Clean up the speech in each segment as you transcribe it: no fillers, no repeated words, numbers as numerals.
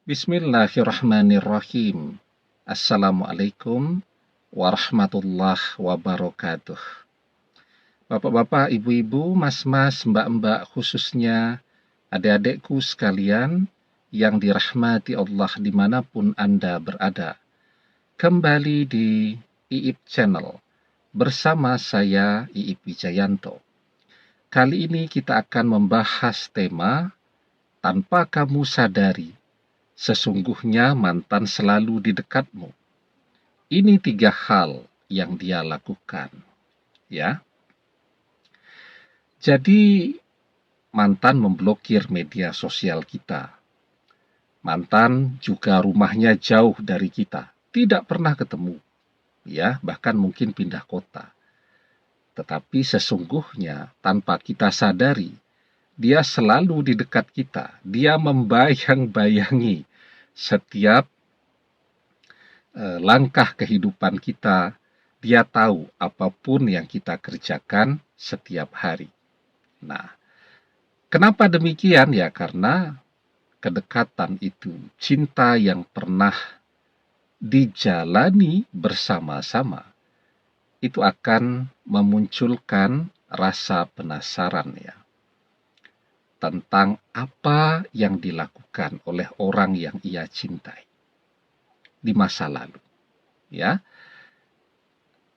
Bismillahirrahmanirrahim. Assalamualaikum warahmatullahi wabarakatuh. Bapak-bapak, ibu-ibu, mas-mas, mbak-mbak, khususnya adik-adikku sekalian yang dirahmati Allah dimanapun Anda berada. Kembali di Iip Channel bersama saya Iip Wijayanto. Kali ini kita akan membahas tema tanpa kamu sadari. Sesungguhnya mantan selalu di dekatmu. Ini 3 hal yang dia lakukan. Ya. Jadi mantan memblokir media sosial kita. Mantan juga rumahnya jauh dari kita. Tidak pernah ketemu. Ya, bahkan mungkin pindah kota. Tetapi sesungguhnya tanpa kita sadari, dia selalu di dekat kita. Dia membayang-bayangi setiap langkah kehidupan kita. Dia tahu apapun yang kita kerjakan setiap hari. Nah, kenapa demikian? Ya, karena kedekatan itu, cinta yang pernah dijalani bersama-sama, itu akan memunculkan rasa penasaran ya, tentang apa yang dilakukan oleh orang yang ia cintai di masa lalu. Ya.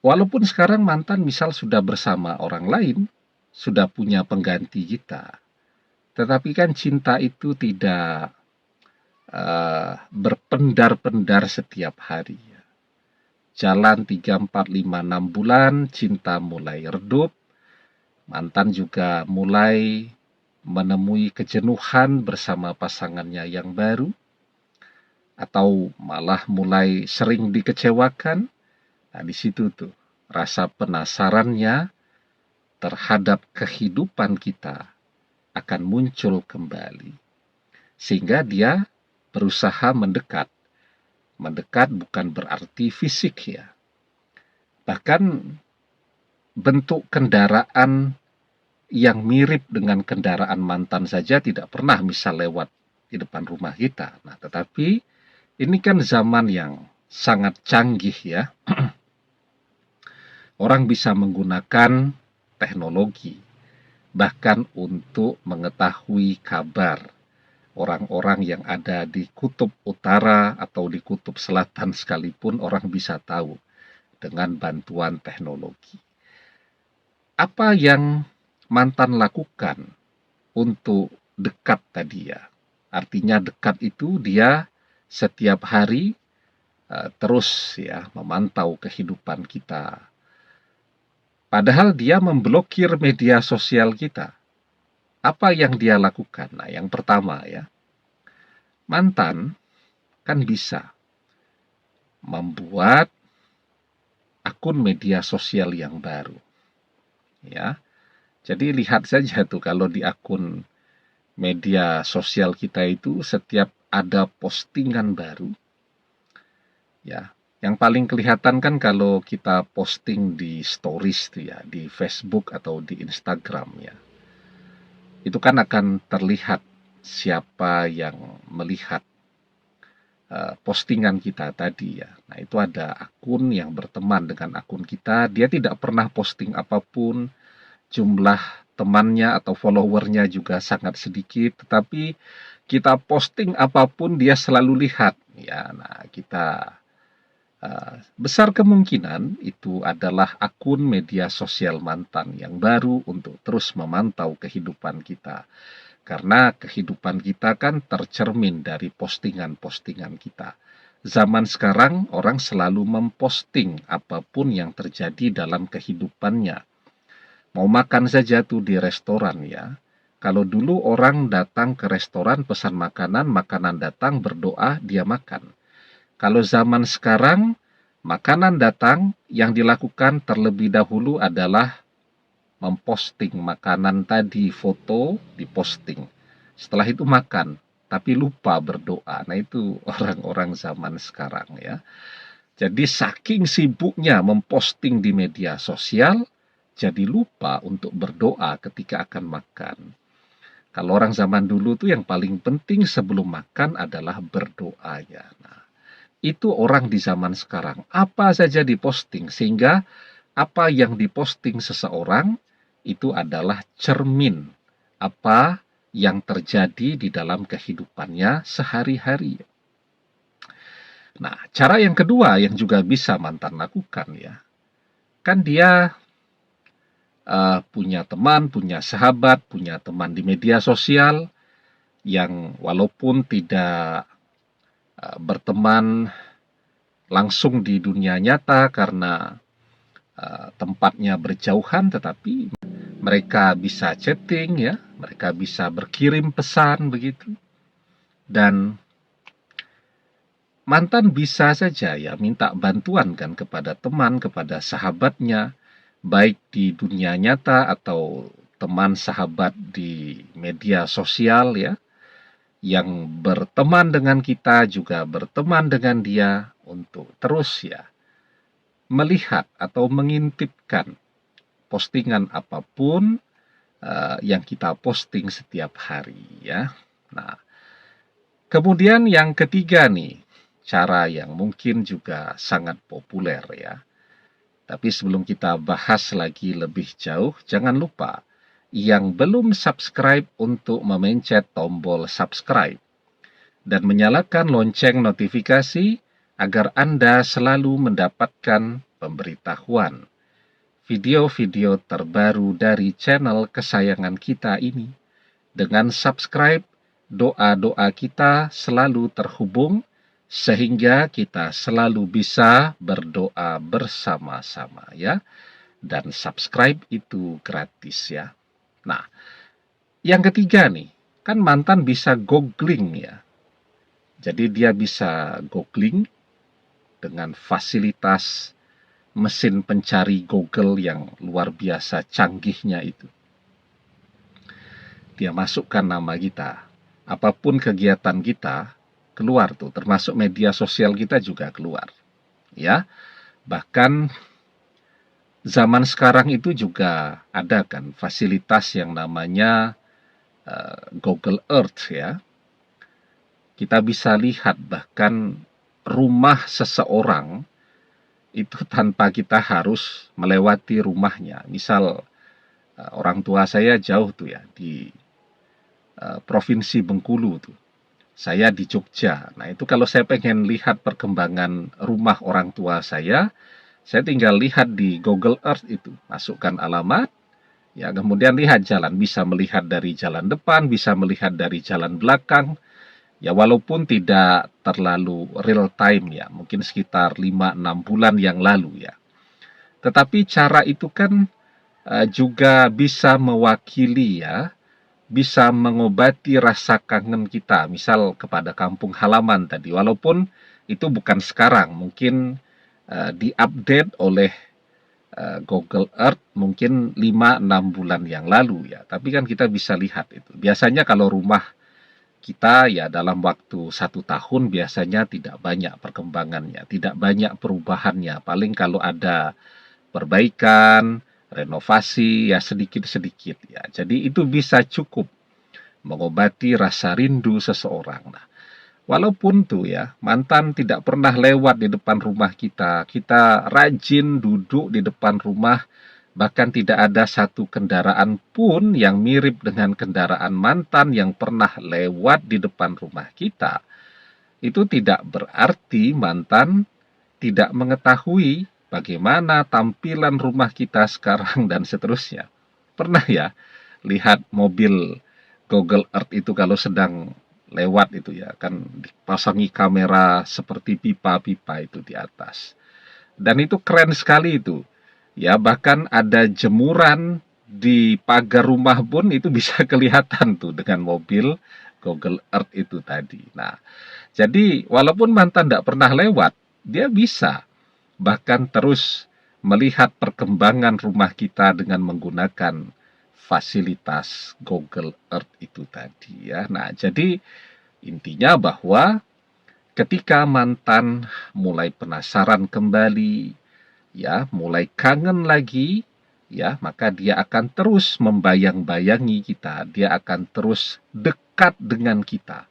Walaupun sekarang mantan misal sudah bersama orang lain, sudah punya pengganti kita, tetapi kan cinta itu tidak berpendar-pendar setiap hari. Ya. Jalan 3, 4, 5, 6 bulan, cinta mulai redup, mantan juga mulai menemui kejenuhan bersama pasangannya yang baru, atau malah mulai sering dikecewakan. Nah, di situ tuh rasa penasarannya terhadap kehidupan kita akan muncul kembali. Sehingga dia berusaha mendekat. Mendekat bukan berarti fisik ya. Bahkan bentuk kendaraan yang mirip dengan kendaraan mantan saja tidak pernah misal lewat di depan rumah kita. Nah, tetapi ini kan zaman yang sangat canggih ya. Orang bisa menggunakan teknologi, bahkan untuk mengetahui kabar orang-orang yang ada di kutub utara atau di kutub selatan sekalipun orang bisa tahu dengan bantuan teknologi. Apa yang mantan lakukan untuk dekat tadi ya? Artinya dekat itu dia setiap hari terus ya memantau kehidupan kita. Padahal dia memblokir media sosial kita. Apa yang dia lakukan? Nah, yang pertama ya, mantan kan bisa membuat akun media sosial yang baru. Ya. Jadi lihat saja tuh kalau di akun media sosial kita itu setiap ada postingan baru. Ya, yang paling kelihatan kan kalau kita posting di stories tuh ya, di Facebook atau di Instagram ya. Itu kan akan terlihat siapa yang melihat postingan kita tadi ya. Nah, itu ada akun yang berteman dengan akun kita, dia tidak pernah posting apapun, jumlah temannya atau followernya juga sangat sedikit, tetapi kita posting apapun dia selalu lihat ya. Nah, kita besar kemungkinan itu adalah akun media sosial mantan yang baru untuk terus memantau kehidupan kita. Karena kehidupan kita kan tercermin dari postingan-postingan kita. Zaman sekarang orang selalu memposting apapun yang terjadi dalam kehidupannya. Mau makan saja tuh di restoran ya. Kalau dulu orang datang ke restoran pesan makanan, makanan datang berdoa dia makan. Kalau zaman sekarang makanan datang, yang dilakukan terlebih dahulu adalah memposting makanan tadi, foto diposting. Setelah itu makan, tapi lupa berdoa. Nah, itu orang-orang zaman sekarang ya. Jadi saking sibuknya memposting di media sosial, jadi lupa untuk berdoa ketika akan makan. Kalau orang zaman dulu tuh yang paling penting sebelum makan adalah berdoanya. Nah, itu orang di zaman sekarang, apa saja diposting, sehingga apa yang diposting seseorang itu adalah cermin apa yang terjadi di dalam kehidupannya sehari-hari. Nah, cara yang kedua yang juga bisa mantan lakukan ya, kan dia punya teman, punya sahabat, punya teman di media sosial yang walaupun tidak berteman langsung di dunia nyata karena tempatnya berjauhan, tetapi mereka bisa chatting ya, mereka bisa berkirim pesan begitu. Dan mantan bisa saja ya minta bantuan kan kepada teman, kepada sahabatnya, baik di dunia nyata atau teman sahabat di media sosial ya, yang berteman dengan kita juga berteman dengan dia untuk terus ya melihat atau mengintipkan postingan apapun yang kita posting setiap hari ya. Nah, kemudian yang ketiga nih, cara yang mungkin juga sangat populer ya. Tapi sebelum kita bahas lagi lebih jauh, jangan lupa yang belum subscribe untuk memencet tombol subscribe dan menyalakan lonceng notifikasi agar Anda selalu mendapatkan pemberitahuan video-video terbaru dari channel kesayangan kita ini. Dengan subscribe, doa-doa kita selalu terhubung sehingga kita selalu bisa berdoa bersama-sama ya. Dan subscribe itu gratis ya. Nah, yang ketiga nih, kan mantan bisa googling ya. Jadi dia bisa googling dengan fasilitas mesin pencari Google yang luar biasa canggihnya itu. Dia masukkan nama kita, apapun kegiatan kita, keluar tuh, termasuk media sosial kita juga keluar. Ya, bahkan zaman sekarang itu juga ada kan fasilitas yang namanya Google Earth ya. Kita bisa lihat bahkan rumah seseorang itu tanpa kita harus melewati rumahnya. Misal orang tua saya jauh tuh ya di Provinsi Bengkulu tuh. Saya di Jogja. Nah, itu kalau saya pengen lihat perkembangan rumah orang tua saya tinggal lihat di Google Earth itu. Masukkan alamat, ya kemudian lihat jalan. Bisa melihat dari jalan depan, bisa melihat dari jalan belakang. Ya walaupun tidak terlalu real time ya, mungkin sekitar 5-6 bulan yang lalu ya. Tetapi cara itu kan juga bisa mewakili ya, bisa mengobati rasa kangen kita, misal kepada kampung halaman tadi, walaupun itu bukan sekarang, mungkin diupdate oleh Google Earth mungkin 5-6 bulan yang lalu ya, tapi kan kita bisa lihat itu. Biasanya kalau rumah kita ya dalam waktu 1 tahun biasanya tidak banyak perkembangannya, tidak banyak perubahannya, paling kalau ada perbaikan, renovasi ya sedikit-sedikit ya. Jadi itu bisa cukup mengobati rasa rindu seseorang. Nah, walaupun tuh ya mantan tidak pernah lewat di depan rumah kita, kita rajin duduk di depan rumah, bahkan tidak ada satu kendaraan pun yang mirip dengan kendaraan mantan yang pernah lewat di depan rumah kita. Itu tidak berarti mantan tidak mengetahui bagaimana tampilan rumah kita sekarang dan seterusnya. Pernah ya lihat mobil Google Earth itu kalau sedang lewat itu ya, kan dipasangi kamera seperti pipa-pipa itu di atas. Dan itu keren sekali itu. Ya, bahkan ada jemuran di pagar rumah pun itu bisa kelihatan tuh dengan mobil Google Earth itu tadi. Nah, jadi walaupun mantan tidak pernah lewat, dia bisa bahkan terus melihat perkembangan rumah kita dengan menggunakan fasilitas Google Earth itu tadi ya. Nah, jadi intinya bahwa ketika mantan mulai penasaran kembali, ya, mulai kangen lagi, ya, maka dia akan terus membayang-bayangi kita, dia akan terus dekat dengan kita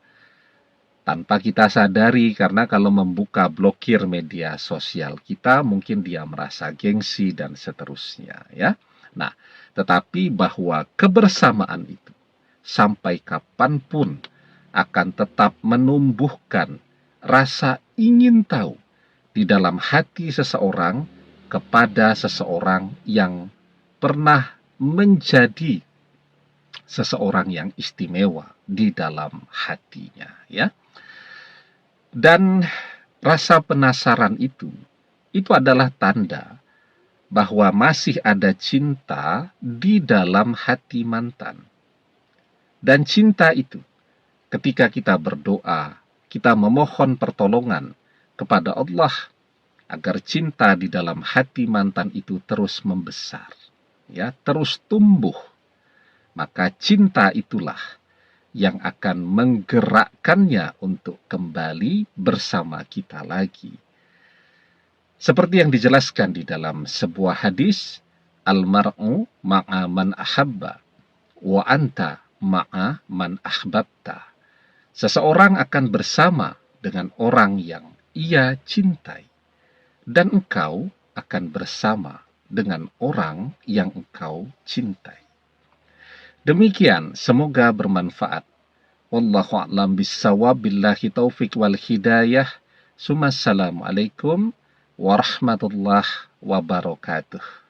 tanpa kita sadari, karena kalau membuka blokir media sosial kita, mungkin dia merasa gengsi dan seterusnya, ya. Nah, tetapi bahwa kebersamaan itu sampai kapanpun akan tetap menumbuhkan rasa ingin tahu di dalam hati seseorang kepada seseorang yang pernah menjadi seseorang yang istimewa di dalam hatinya, ya. Dan rasa penasaran itu adalah tanda bahwa masih ada cinta di dalam hati mantan. Dan cinta itu, ketika kita berdoa, kita memohon pertolongan kepada Allah agar cinta di dalam hati mantan itu terus membesar, ya, terus tumbuh. Maka cinta itulah yang akan menggerakkannya untuk kembali bersama kita lagi. Seperti yang dijelaskan di dalam sebuah hadis, al-mar'u ma'a man ahabba, wa anta ma'a man ahbabta. Seseorang akan bersama dengan orang yang ia cintai, dan engkau akan bersama dengan orang yang engkau cintai. Demikian, semoga bermanfaat. Wallahu a'lam bissawab, billahi taufik wal hidayah. Assalamualaikum warahmatullahi wabarakatuh.